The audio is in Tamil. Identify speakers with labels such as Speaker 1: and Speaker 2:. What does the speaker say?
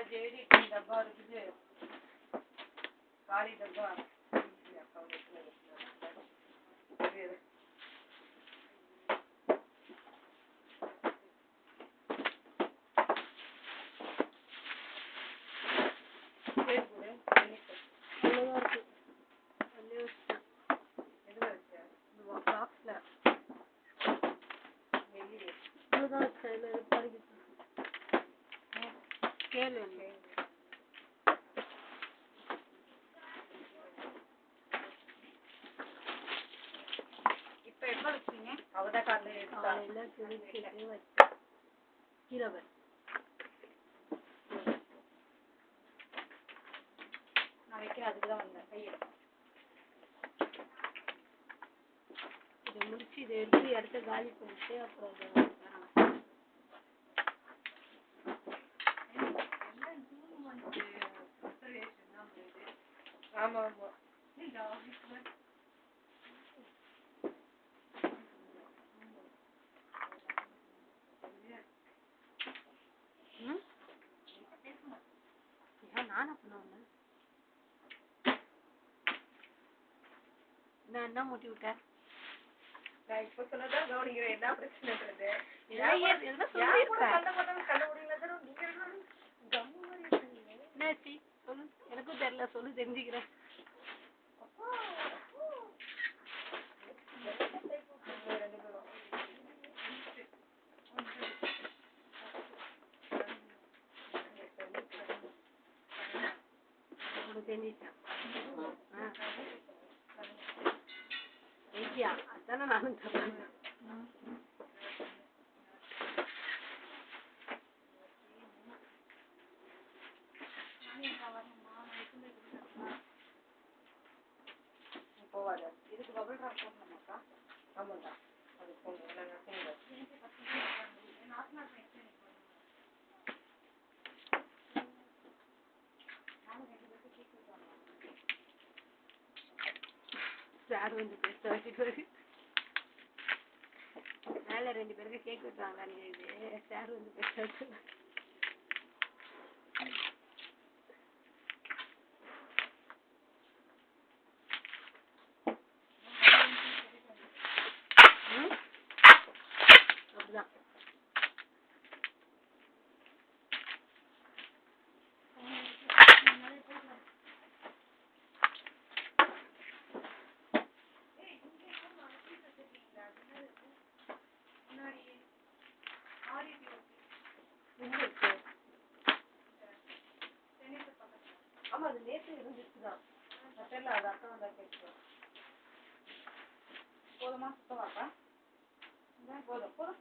Speaker 1: JD டப்பா இருக்குது. காலி டப்பா. நான் வைக்கிறேன் அதுக்குதான் வந்தேன் கையில இதை முடிச்சு இதை எடுத்து இடத்த காலி பண்ணிட்டு அப்புறம் ஆமா ஆமா நானா பண்ணுவேன் நான் என்ன மூட்டி விட்டேன் நான் இப்ப சொன்னதான் கவனிக்கிறேன் என்ன பிரச்சனைன்றது என்னாச்சு சொல்லு எனக்கும் தெரியல சொல்லு தெரிஞ்சுக்கிறேன் தெரிஞ்சிட்டேன் அதானே நானும் சொல்றேன் போவாத இதுக்கு பபிள் ராக் போடணுமாக்கா ஆமாண்டா அது போடணும் சார் வந்து பேச வச்சுட்டு மேல 2 பேருக்கு கேக் விட்டுறாங்க இது சார் வந்து பேச வச்சு அப்படிதான் ஆமா அது நேற்று இருந்துச்சுதான் தெரியல அது அக்கா வந்தா கேட்கும் போதுமா சுத்தமாக்கா போதும் போதும்